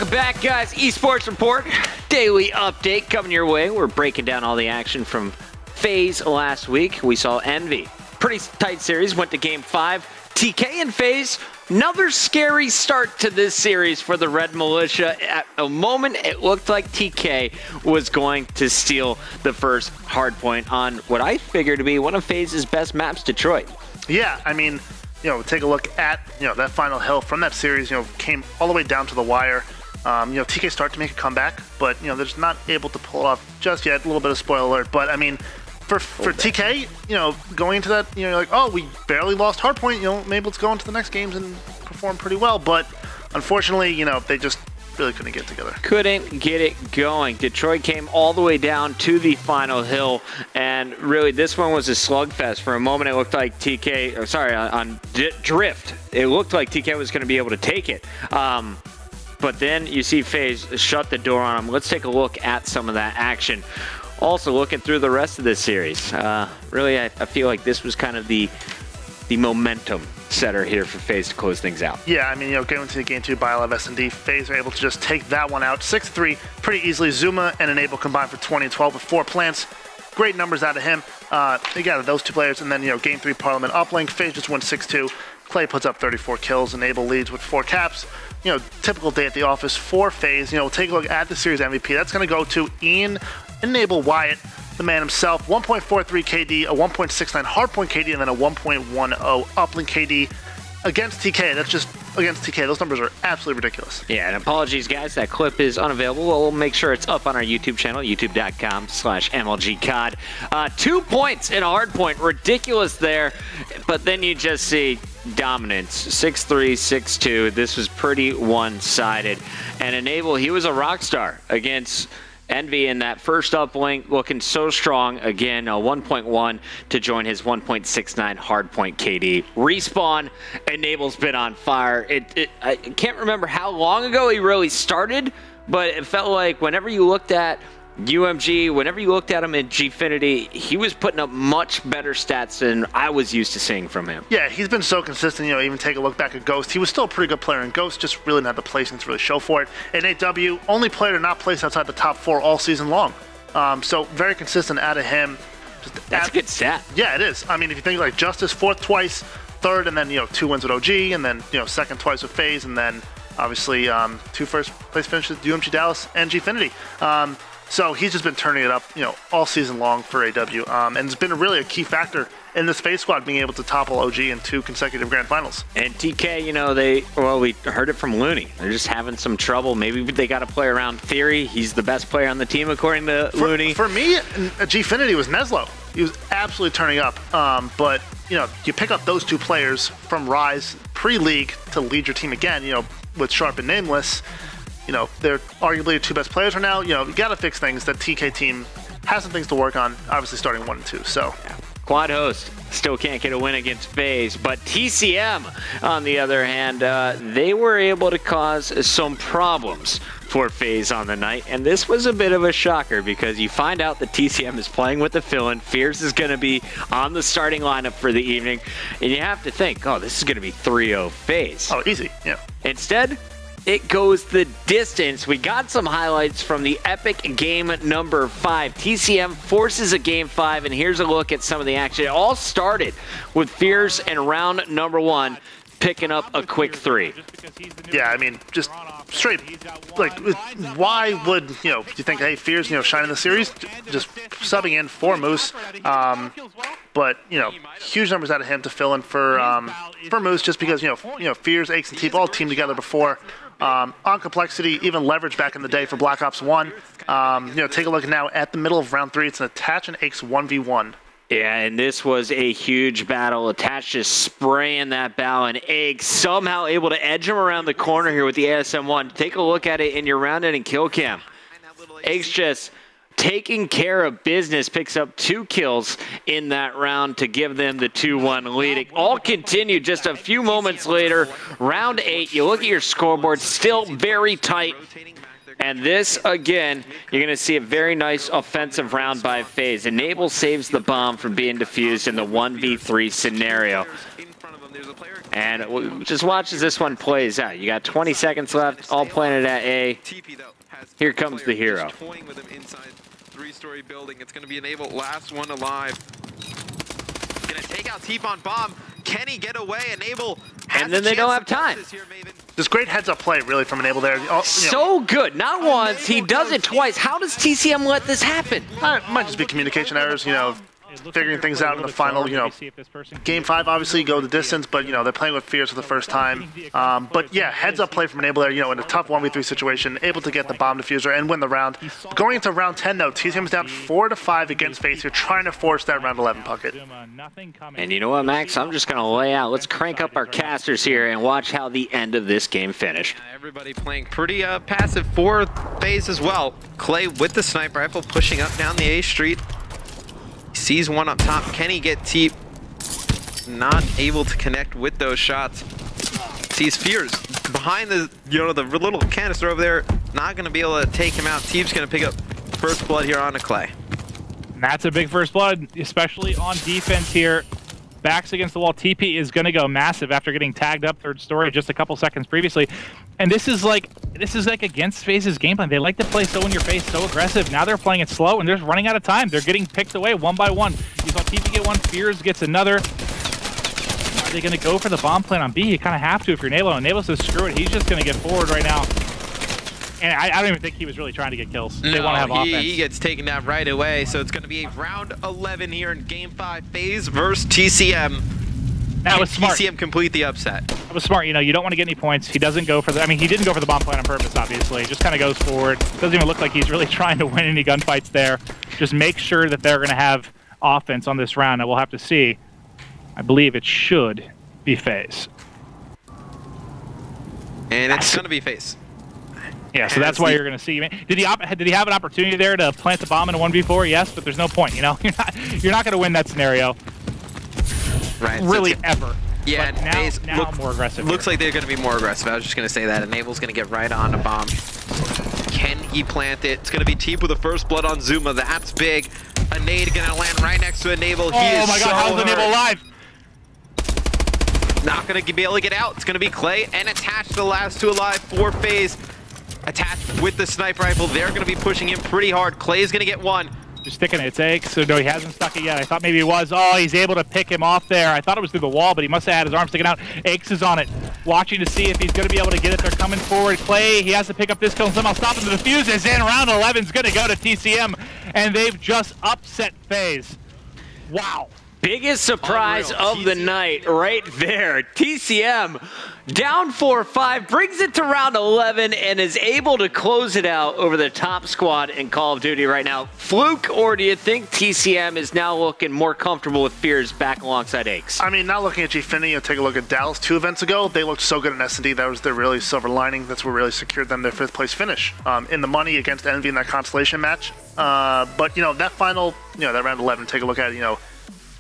Welcome back, guys. eSports Report, daily update coming your way. We're breaking down all the action from FaZe last week. We saw Envy. Pretty tight series, went to Game 5. TK and FaZe, another scary start to this series for the Red Militia. At a moment, it looked like TK was going to steal the first hardpoint on what I figured to be one of FaZe's best maps, Detroit. Yeah, I mean, take a look at, that final hill from that series, came all the way down to the wire. TK start to make a comeback, but, they're just not able to pull it off just yet. A little bit of spoiler alert, but, I mean, for TK, going into that, you're like, oh, we barely lost hardpoint, maybe let's go into the next games and perform pretty well, but unfortunately, they just really couldn't get together. Couldn't get it going. Detroit came all the way down to the final hill, and really this one was a slugfest. For a moment, it looked like TK, on Drift, it looked like TK was going to be able to take it. But then you see FaZe shut the door on him. Let's take a look at some of that action. Also looking through the rest of this series. Really, I feel like this was kind of the momentum setter here for FaZe to close things out. Yeah, I mean, going into Game 2 by S&D, FaZe are able to just take that one out 6-3 pretty easily. Zuma and Enable combined for 20 and 12 with 4 plants. Great numbers out of him. They got those two players, and then, Game 3 Parliament uplink. FaZe just won 6-2. Clay puts up 34 kills. Enable leads with 4 caps. Typical day at the office for FaZe. We'll take a look at the series MVP. That's going to go to Ian Enable Wyatt, the man himself. 1.43 KD, a 1.69 hardpoint KD, and then a 1.10 uplink KD against TK. That's just against TK. Those numbers are absolutely ridiculous. Yeah, and apologies, guys. That clip is unavailable. We'll make sure it's up on our YouTube channel, youtube.com/MLGCOD. 2 points in a hardpoint. Ridiculous there. But then you just see dominance. 6-3, 6-2. This was pretty one-sided. And Enable, he was a rock star against Envy in that first uplink, looking so strong. Again, a 1.1 to join his 1.69 hardpoint KD. Respawn, Enable's been on fire. I can't remember how long ago he really started, but it felt like whenever you looked at UMG, whenever you looked at him in Gfinity, he was putting up much better stats than I was used to seeing from him. Yeah, he's been so consistent. Even take a look back at Ghost. He was still a pretty good player in Ghost, just really not the placing to really show for it. And 8W, only player to not place outside the top 4 all season long. So very consistent out of him. That's a good stat. Yeah, it is. I mean, if you think like Justice, 4th twice, 3rd, and then 2 wins with OG, and then 2nd twice with FaZe, and then obviously 2 first place finishes with UMG Dallas and Gfinity. So he's just been turning it up, all season long for AW, and it's been really a key factor in this FaZe squad being able to topple OG in 2 consecutive grand finals. And TK, we heard it from Looney. They're just having some trouble. Maybe they got to play around Theory. He's the best player on the team, according to Looney. For me, Gfinity was Neslo. He was absolutely turning up. But, you pick up those 2 players from Rise pre-league to lead your team again, with Sharp and Nameless. They're arguably the 2 best players right now. You got to fix things. That TK team has some things to work on, obviously starting 1 and 2. So, yeah. Quad host still can't get a win against FaZe, but TCM, on the other hand, they were able to cause some problems for FaZe on the night, and this was a bit of a shocker because you find out that TCM is playing with the fill-in. Fierce is going to be on the starting lineup for the evening, and you have to think, oh, this is going to be 3-0 FaZe. Oh, easy, yeah. Instead, it goes the distance. We got some highlights from the epic game number 5. TCM forces a game 5, and here's a look at some of the action. It all started with Fierce in round number 1, picking up a quick 3. Yeah, I mean, just straight, like, why would, you think, hey, Fierce, shine in the series? Just subbing in for Moose. But, huge numbers out of him to fill in for Moose just because, Fierce, Aches, and Teep all teamed together before. On complexity, even leverage back in the day for Black Ops 1. Take a look now at the middle of round 3. It's an Attach and Aches 1v1. Yeah, and this was a huge battle. Attach just spraying that bow, and Egg somehow able to edge him around the corner here with the ASM-1. Take a look at it in your round-ending kill cam. Egg's just taking care of business, picks up 2 kills in that round to give them the 2-1 lead. It all continued just a few moments later. Round 8, you look at your scoreboard, still very tight. And this, again, you're going to see a very nice offensive round by FaZe. Enable saves the bomb from being defused in the 1v3 scenario. And just watch as this one plays out. You got 20 seconds left, all planted at A. Here comes the hero. Toying with him inside three-story building. It's going to be Enable, last one alive. Going to take out Teep on bomb. Can he get away? Enable. And then they don't have time. Just great heads-up play, really, from Enable there. So good. Not once. He does it twice. How does TCM let this happen? It might just be communication errors, figuring things out in the final, Game 5, obviously, go the distance, but, they're playing with fears for the first time. But, yeah, heads-up play from Enable there, in a tough 1v3 situation, able to get the bomb diffuser and win the round. Going into round 10, though, TCM's down 4-5 against FaZe. You're trying to force that round 11 bucket. And you know what, Max? I'm just going to lay out. Let's crank up our casters here and watch how the end of this game finished. Everybody playing pretty passive for FaZe as well. Clay with the sniper rifle pushing up down the A street. Sees one up top. Can he get Teep? Not able to connect with those shots. Sees Fears behind the the little canister over there. Not going to be able to take him out. Teep's going to pick up first blood here on Clay. And that's a big first blood, especially on defense here. Backs against the wall. TP is going to go massive after getting tagged up third story just a couple seconds previously. And this is like against FaZe's game plan. They like to play so in your face, so aggressive. Now they're playing it slow and they're just running out of time. They're getting picked away one by one. You saw TP get one, Fears gets another. Are they going to go for the bomb plan on B? You kind of have to if you're Enable. Enable says screw it. He's just going to get forward right now. And I don't even think he was really trying to get kills. They want to have offense. He gets taken out right away. So it's going to be round 11 here in Game 5. FaZe versus TCM. That was smart. TCM complete the upset. That was smart. You don't want to get any points. He doesn't go for the... I mean, he didn't go for the bomb plan on purpose, obviously. Just kind of goes forward. Doesn't even look like he's really trying to win any gunfights there. Just make sure that they're going to have offense on this round. Now we'll have to see. I believe it should be FaZe. And it's going to be FaZe. Yeah, so that's why you're going to see. Did he have an opportunity there to plant the bomb in a 1v4? Yes, but there's no point. You're not going to win that scenario. Right. Really, ever. Yeah, but now more aggressive. Looks like they're going to be more aggressive. I was just going to say that. Enable's going to get right on a bomb. Can he plant it? It's going to be Teep with the first blood on Zuma. That's big. A nade going to land right next to Enable. Oh my God, how's Enable alive? Not going to be able to get out. It's going to be Clay and attached to the last two alive for FaZe. Attached with the sniper rifle. They're going to be pushing him pretty hard. Clay's going to get one. Just sticking it. It's Aches. So no, he hasn't stuck it yet. I thought maybe he was. Oh, he's able to pick him off there. I thought it was through the wall, but he must have had his arm sticking out. Aches is on it, watching to see if he's going to be able to get it. They're coming forward. Clay, he has to pick up this kill and somehow stop him. The defuse is in. Round 11 is going to go to TCM, and they've just upset FaZe. Wow. Biggest surprise of the night right there. TCM down 4-5, brings it to round 11 and is able to close it out over the top squad in Call of Duty right now. Fluke, or do you think TCM is now looking more comfortable with Fears back alongside Aches? I mean, not looking at Gfinity, take a look at Dallas 2 events ago. They looked so good in S&D. That was their really silver lining. That's what really secured them their 5th place finish in the money against Envy in that constellation match. But, that final, that round 11, take a look at it,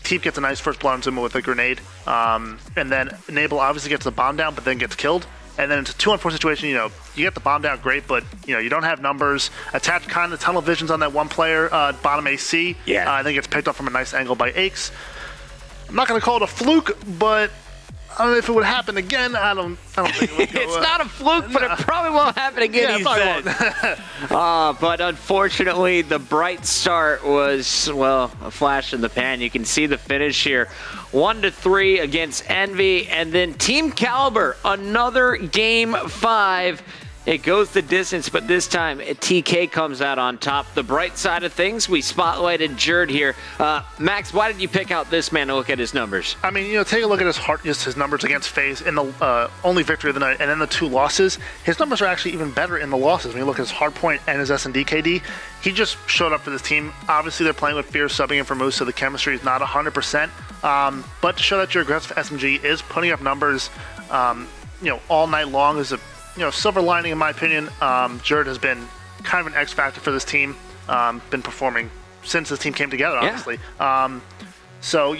Teep gets a nice first blood on Zuma with a grenade, and then Enable obviously gets the bomb down, but then gets killed. And then it's a 2-on-4 situation. You get the bomb down, great, but you don't have numbers. Attached kind of tunnel visions on that one player, bottom AC. Yeah, I think it's picked up from a nice angle by Aches. I'm not going to call it a fluke, but I don't know if it would happen again. I don't think it would go, it's not a fluke, but it probably won't happen again, he said. But unfortunately, the bright start was, well, a flash in the pan. You can see the finish here. 1-3 against Envy, and then Team Kaliber, another Game 5. It goes the distance, but this time TK comes out on top. The bright side of things, we spotlighted Jerd here. Max, why did you pick out this man to look at his numbers? I mean, take a look at his numbers against FaZe in the only victory of the night, and then the 2 losses. His numbers are actually even better in the losses. When you look at his hardpoint and his S&D KD, he just showed up for this team. Obviously, they're playing with Fear subbing in for Moose, so the chemistry is not 100%. But to show that your aggressive SMG is putting up numbers, all night long is a silver lining, in my opinion. Jerd has been kind of an X factor for this team. Been performing since this team came together, honestly. Yeah. So,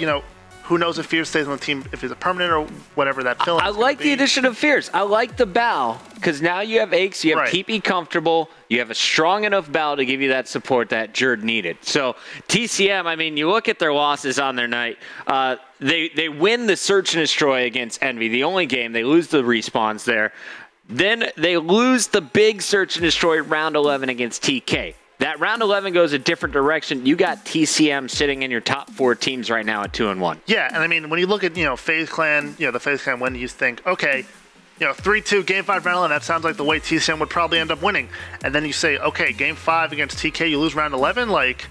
who knows if Fears stays on the team, if he's a permanent or whatever that fill-in I like the addition of Fears. I like the bow, because now you have Aches, you have Keep Me Comfortable, you have a strong enough bow to give you that support that Jerd needed. So TCM, I mean, you look at their losses on their night. they win the search and destroy against Envy, the only game. They lose the respawns there. Then they lose the big search and destroy round 11 against TK. That round 11 goes a different direction. You got TCM sitting in your top 4 teams right now at 2-1. Yeah, and I mean, when you look at, FaZe Clan, the FaZe Clan win, you think, okay, 3-2, Game 5, round 11, that sounds like the way TCM would probably end up winning. And then you say, okay, Game 5 against TK, you lose round 11, like,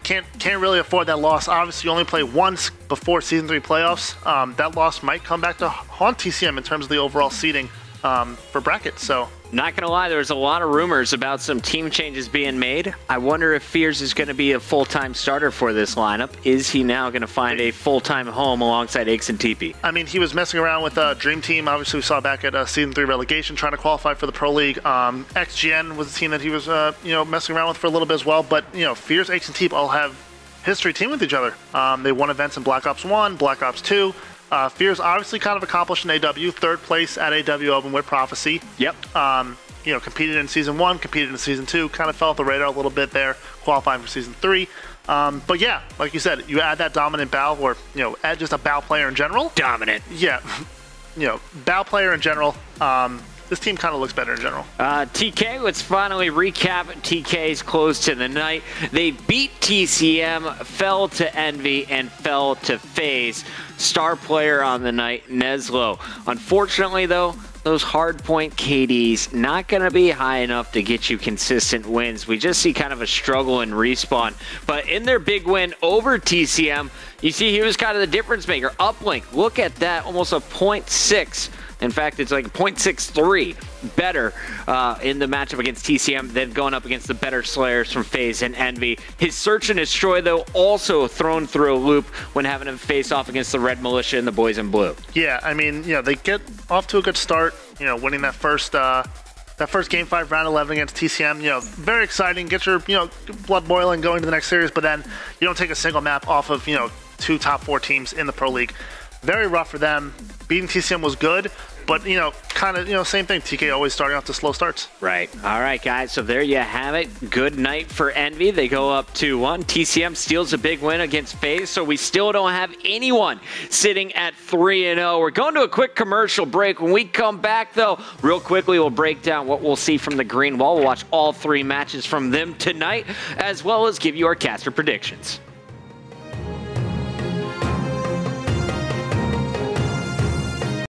can't really afford that loss. Obviously, you only play once before Season 3 playoffs. That loss might come back to haunt TCM in terms of the overall seeding for brackets, so... Not going to lie, there was a lot of rumors about some team changes being made. I wonder if Fears is going to be a full-time starter for this lineup. Is he now going to find a full-time home alongside Aches and TP? I mean, he was messing around with Dream Team. Obviously, we saw back at Season 3 relegation, trying to qualify for the Pro League. XGN was a team that he was, messing around with for a little bit as well. But, Fears, Aches, and TP all have history team with each other. They won events in Black Ops 1, Black Ops 2. Fears obviously kind of accomplished in AW, 3rd place at AW Open with Prophecy. Yep. Competed in Season 1, competed in Season 2, kind of fell off the radar a little bit there, qualifying for Season 3. But yeah, like you said, you add that dominant Bow, or, add just a Bow player in general. Dominant. Yeah. Bow player in general. This team kind of looks better in general. TK, let's finally recap TK's close to the night. They beat TCM, fell to Envy, and fell to FaZe. Star player on the night, Neslo. Unfortunately, though, those hardpoint KDs not going to be high enough to get you consistent wins. We just see kind of a struggle in respawn. But in their big win over TCM, you see he was kind of the difference maker. Uplink, look at that, almost a 0.6. In fact, it's like 0.63 better in the matchup against TCM than going up against the better Slayers from FaZe and Envy. His search and destroy, though, also thrown through a loop when having him face off against the Red Militia and the Boys in Blue. Yeah, I mean, they get off to a good start, winning that first Game 5 round 11 against TCM. Very exciting, get your, blood boiling going to the next series, but then you don't take a single map off of, 2 top 4 teams in the Pro League. Very rough for them. Beating TCM was good, but, kind of, same thing. TK always starting off to slow starts. Right. All right, guys. So there you have it. Good night for Envy. They go up 2-1. TCM steals a big win against FaZe, so we still don't have anyone sitting at 3-0. We're going to a quick commercial break. When we come back, though, real quickly, we'll break down what we'll see from the Green Wall. We'll watch all 3 matches from them tonight, as well as give you our caster predictions.